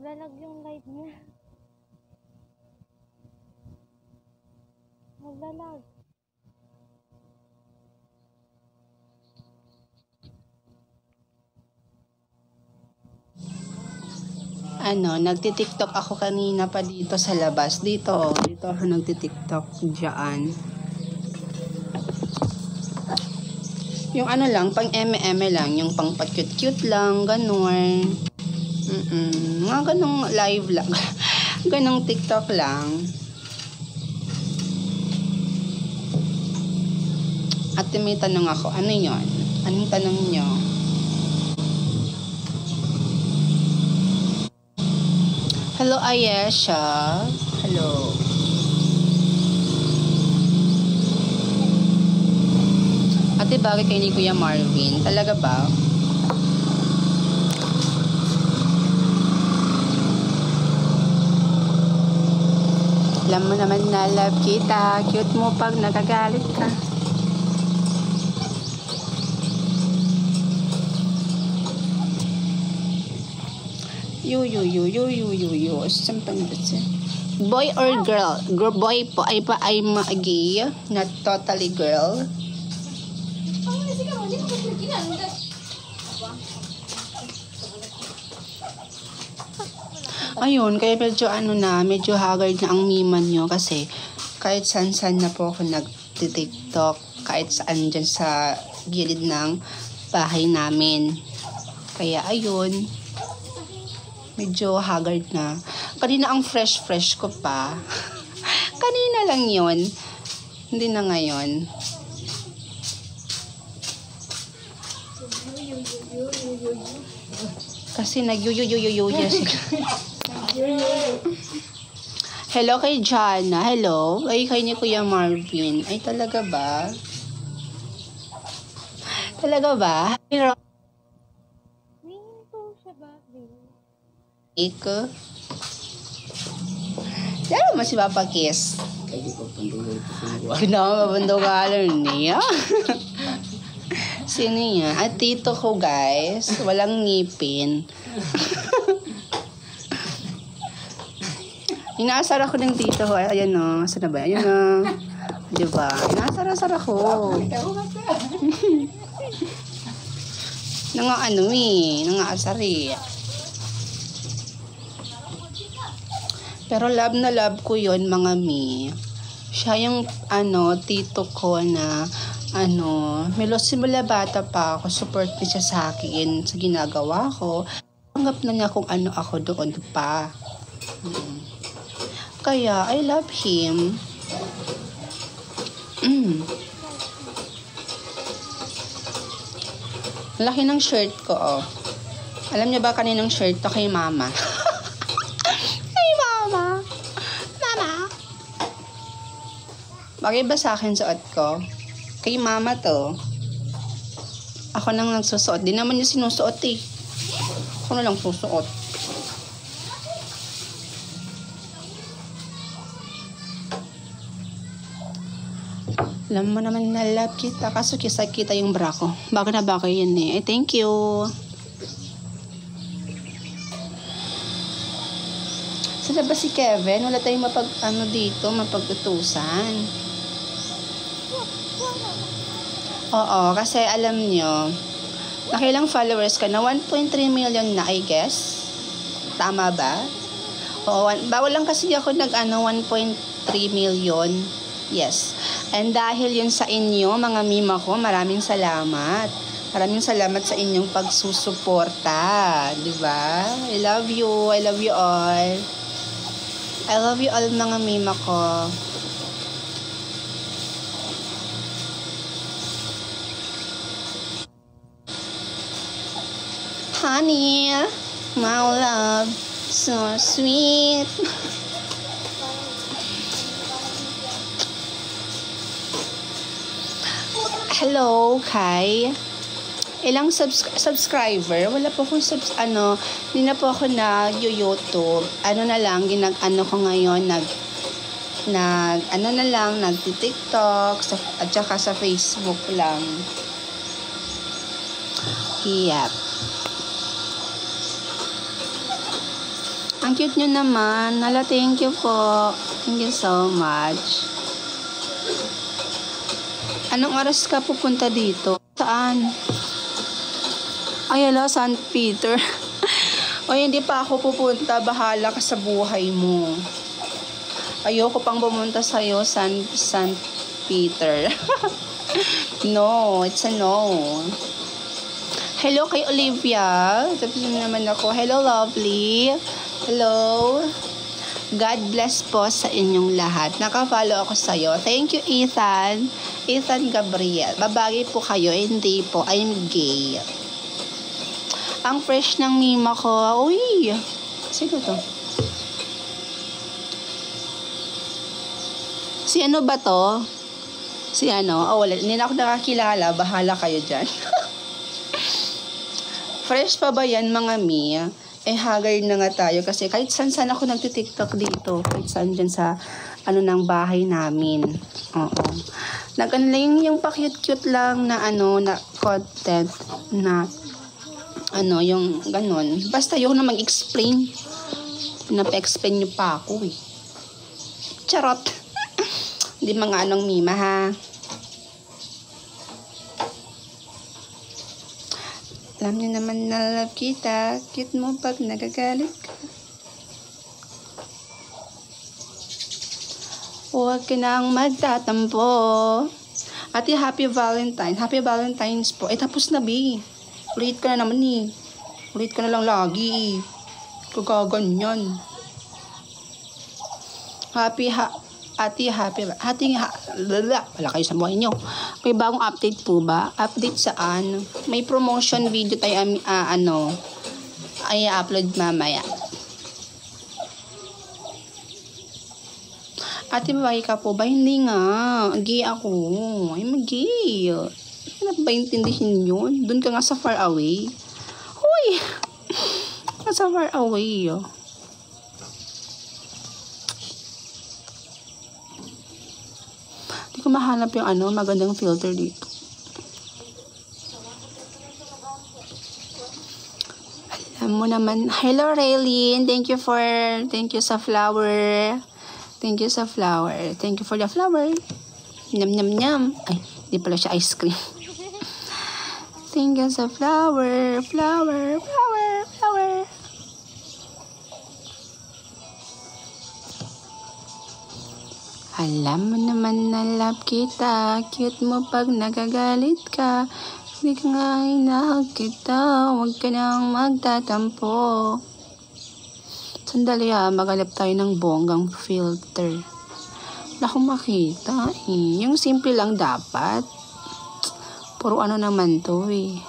Maglalag yung live niya. Maglalag. Nagti-TikTok ako kanina pa dito sa labas. Dito ako nagti-TikTok dyan. Yung lang, pang eme-eme lang. Yung pang pa-cute-cute lang, ganun. Mga ganung live lang. Ganung TikTok lang. At may tanong ako, ano yon? Anong tanong nyo? Hello, Ayesha. Hello. Ate, bakit kayo ni Kuya Marvin? Talaga ba? Alam mo naman na love kita. Cute mo pag nagagalit ka. Yo. Sampan ba siya? Boy or girl? Boy po. Ay gay. Not totally girl. Ayun, kaya medyo haggard na ang miman nyo kasi kahit saan na po ako nag-TikTok, kahit saan dyan sa gilid ng bahay namin. Kaya ayun, medyo haggard na. Kanina ang fresh ko pa. Kanina lang yun. Hindi na ngayon. Kasi nag-yu-yu-yu-yu-yu. Hello kay Jana. Hello. Ay, kay ni Kuya Marvin. Ay, talaga ba? Talaga ba? Minto siya ba? Iko. Diyan mo si Papa Kiss. Kenapa bantugalan niya? Sino yan? At tito ko, guys. Walang ngipin. Inaasar ako ng tito ko. Ayan o. Saan na ba? Ayan o. Diba? Inaasar ako. Nangaasar eh. Pero love na love ko yon mga mi. Siya yung tito ko na simula bata pa ako, support niya siya sa akin sa ginagawa ko. Tanggap na niya kung ano ako doon pa. Kaya, I love him. Laki ng shirt ko, oh. Alam niyo ba kaninang shirt to? Kay Mama. Kay Mama. Mama. Bagay ba sa akin suot ko? Kay Mama to. Ako nang nagsusuot. Di naman niya sinusuot eh. Ako na lang susuot. Alam mo naman na love kita. Kaso kita yung bra ko. Baka na baka yan eh. Thank you. Saan ba si Kevin? Wala tayong mapag-utusan. Oo, kasi alam nyo, nakilang followers ka na 1.3 million na, I guess. Tama ba? Oo, bawal lang kasi ako 1.3 million. Yes. And dahil yun sa inyo, mga mima ko, maraming salamat. Maraming salamat sa inyong pagsusuporta. Diba? I love you. I love you all. I love you all, mga mima ko. Honey, my love, so sweet. Hello, kay ilang subscriber. Wala po akong hindi na po ako nag-YouTube. Na lang, ko ngayon, nagti-TikTok, at saka sa Facebook lang. Yep. Ang cute nyo naman. Hala, thank you po. Thank you so much. Anong oras ka pupunta dito? Saan? Ay, hala, St. Peter. O, hindi pa ako pupunta. Bahala ka sa buhay mo. Ayoko pang pumunta sa'yo, St. Peter. No, it's a no. Hello kay Olivia. Tapos naman ako. Hello, lovely. Hello. God bless po sa inyong lahat. Naka-follow ako sa'yo. Thank you, Ethan. Ethan Gabriel. Babagay po kayo. Hindi po. I'm gay. Ang fresh ng mima ko. Uy! Sino to? Si ano ba to? Si ano? Oh, wala. Hindi na ako nakakilala. Bahala kayo dyan. Fresh pa ba yan, mga mi? Eh, haggard na nga tayo. Kasi kahit saan ako nagtitiktok dito. Kahit saan dyan sa ano ng bahay namin. Oo. Nag-ano lang yung pa-cute-cute lang na ano, na content na ano, yung ganun. Basta yung na mag-explain. Napa-explain nyo pa ako eh. Charot. Hindi mga anong mima ha. Alam niyo naman na love kita. Cute mo pag nagagalit ka. Huwag ka nang magtatampo. Ate, happy Valentine. Happy Valentine's po. Eh, tapos na, B. Ulit ka na naman eh. Ulit ka na lang lagi eh. Kagaganyan. Wala kayo sa buhay nyo. May bagong update po ba? Update saan? May promotion video tayo, ay upload mamaya. Ate, babae ka po ba? Hindi nga. Gay ako. Ay, mag-gay. Ano ba intindihin yun? Doon ka nga sa far away. Huy! Sa far away. Hindi ko mahanap yung magandang filter dito. Alam mo naman. Hello, Raylene. Thank you sa flower. Thank you sa flower. Thank you for the flower. Nyam, nyam, nyam. Ay, di pala siya ice cream. Thank you sa flower. Flower. Alam mo naman na love kita. Cute mo pag nagagalit ka. Hindi ka nga hinahag kita. Huwag ka nang magtatampo. Sandali maghanap tayo ng bonggang filter. Wala akong makita eh. Yung simple lang dapat. Puro ano naman to eh.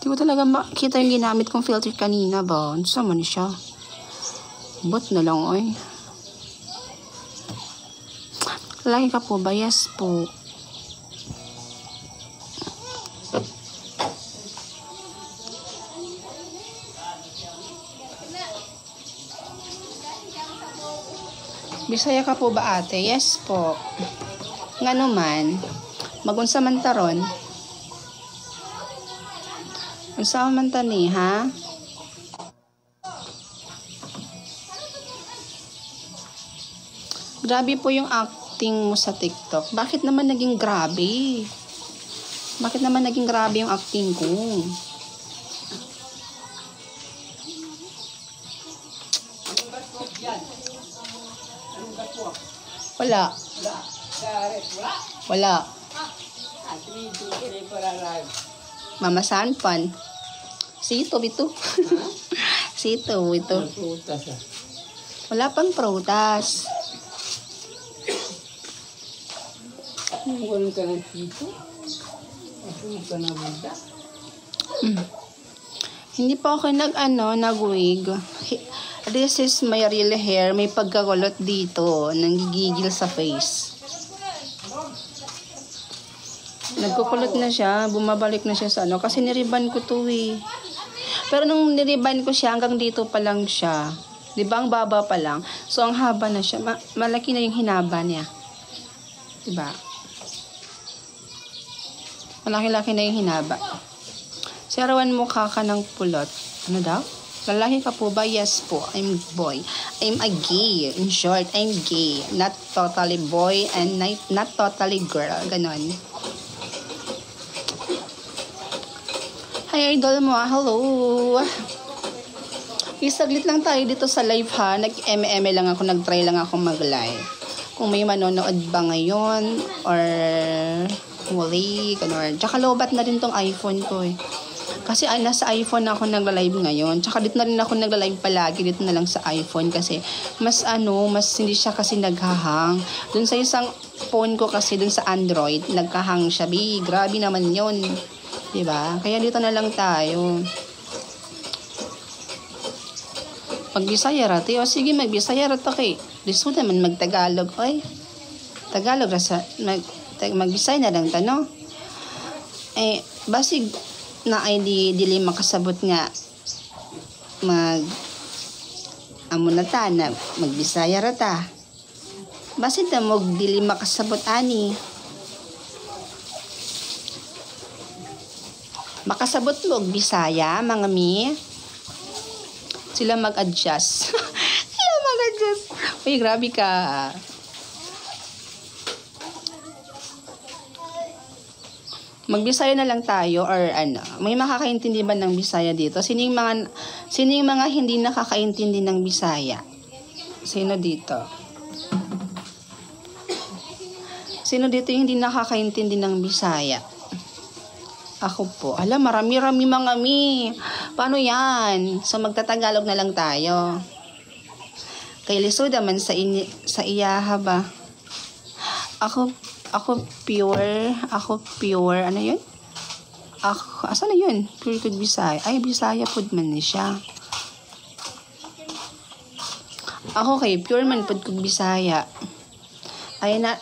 Hindi ko talaga makita yung ginamit kong filter kanina ba? Ano sa man siya? Bot na lang oy. Lagi ka po ba? Yes po. Bisaya ka po ba ate? Yes po. Nga naman, magunsa man taron. Unsa man tani ha? Grabe po yung acting mo sa TikTok. Bakit naman naging grabe? Bakit naman naging grabe yung acting ko? Wala. Wala. Mama Sanpan. Sito, ito. Sito, ito. Wala pang prutas. Hindi pa ako nag-wig. This is my real hair. May pagkakulot dito. Nanggigigil sa face. Nagkukulot na siya. Bumabalik na siya sa kasi niriban ko to eh. Pero nung niriban ko siya, hanggang dito pa lang siya. Di ba? Ang baba pa lang. So, ang haba na siya. Malaki na yung hinaba niya. Di ba? Malaki-laki na yung hinaba. Si Arawan, mukha ka ng pulot. Ano daw? Lalaki ka po ba? Yes po. I'm boy. I'm a gay. In short, I'm gay. Not totally boy and not totally girl. Ganon. Hi, idol mo. Hello. Isaglit lang tayo dito sa live ha. Nag-eme lang ako. Nag-try lang ako mag-live. Kung may manonood ba ngayon or wali. Ganon. Tsaka lobat na rin tong iPhone ko eh. Kasi nasa iPhone ako nagla-live ngayon. Tsaka dito na rin ako nagla-live palagi. Dito na lang sa iPhone kasi mas hindi siya kasi naghahang. Dun sa isang phone ko kasi, dun sa Android, nagkahang siya. Grabe naman yun. Diba? Kaya dito na lang tayo. Magbisaya rati. O sige, magbisaya rati kay. Diso naman magtagalog. Oy. Tagalog rasa. Magbisaya na lang tano. Basig na ay dili makasabot nga amo na ta na magbisaya rata. Basit na mo dili makasabot ani. Makasabot mo Bisaya mga mi. Sila mag-adjust. Sila mag-adjust. Uy, grabe ka. Magbisaya na lang tayo or ano. May makakaintindi ba ng Bisaya dito? Sino yung mga hindi nakakaintindi ng Bisaya? Sino dito? Sino dito yung hindi nakakaintindi ng Bisaya? Ako po. Alam, marami-rami mga mi. Paano yan? So, magtatagalog na lang tayo. Kay lisod naman sa iyaha ba? Ako pure, ano yun? Asa na yun? Pure good Bisaya. Ay, Bisaya food man siya. Ako kay pure man food good Bisaya. Ay na,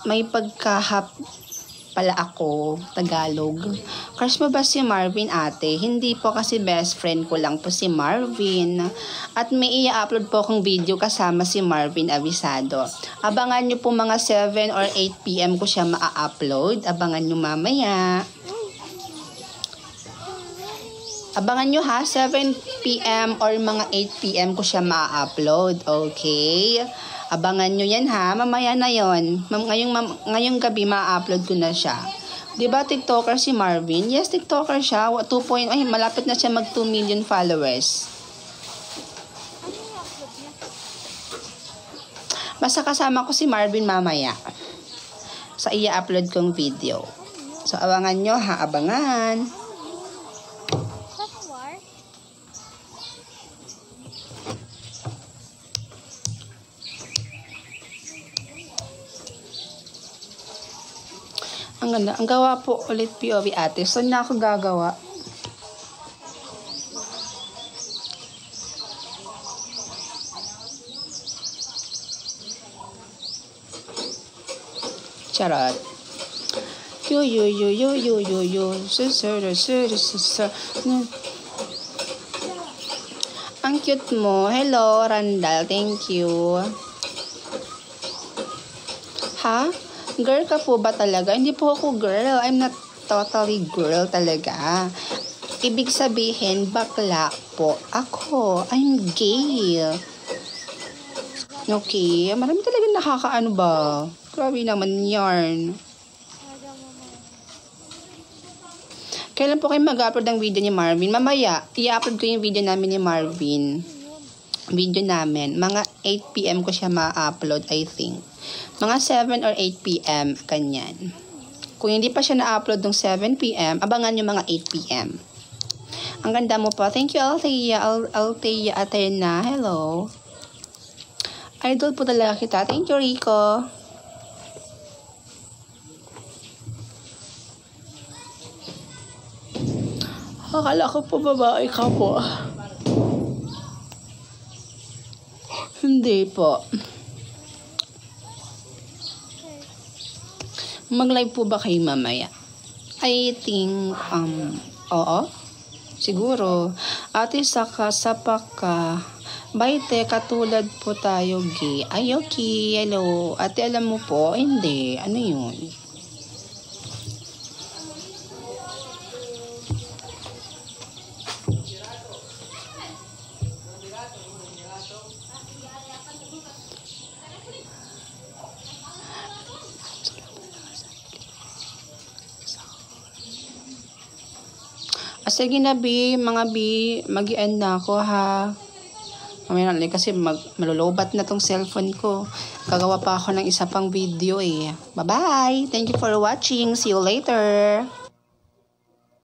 may pagkahap pala ako, Tagalog. Crush mo ba si Marvin, ate? Hindi po, kasi best friend ko lang po si Marvin. At may i-upload po akong video kasama si Marvin Avisado. Abangan nyo po mga 7 or 8 PM ko siya ma-upload. Abangan nyo mamaya. Abangan nyo ha, 7 PM or mga 8 PM ko siya ma-upload. Okay? Abangan nyo yan ha, mamaya na yon. Ngayong gabi ma-upload ko na siya. Diba TikToker si Marvin? Yes, TikToker siya. Malapit na siya mag 2 million followers. Basta kasama ko si Marvin mamaya sa i-upload kong video. So, abangan nyo ha, abangan. Ang ganda. Ang gawa po ulit POV ate. Saan na ako gagawa? Charot. Yo. Ang cute mo. Hello, Randall. Thank you. Ha? Girl ka po ba talaga? Hindi po ako girl. I'm not totally girl talaga. Ibig sabihin, bakla po ako. I'm gay. Okay. Marami talaga nakakaano ba? Grabe naman yarn. Kailan po kayo mag-upload ng video ni Marvin? Mamaya, i-upload ko yung video namin ni Marvin. Video namin. Mga 8 PM ko siya ma-upload, I think. Mga 7 or 8 PM, kanyan. Kung hindi pa siya na-upload ng 7 PM, abangan nyo mga 8 PM. Ang ganda mo po. Thank you, Althea. Althea Athena. Hello. Idol po talaga kita. Thank you, Rico. Akala ko po babae ka po. Hindi po. Mag-live po ba kayo mamaya? I think, oo. Siguro. Ate, saka sapak ka. Baite, katulad po tayo, gi. Ay, okay. Hello. Ate, alam mo po? Hindi. Ano yun? Sige na, B. Mga B, mag-i-end na ako, ha? Mamaya na kasi malulobat na tong cellphone ko. Gagawa pa ako ng isa pang video, eh. Bye-bye! Thank you for watching. See you later!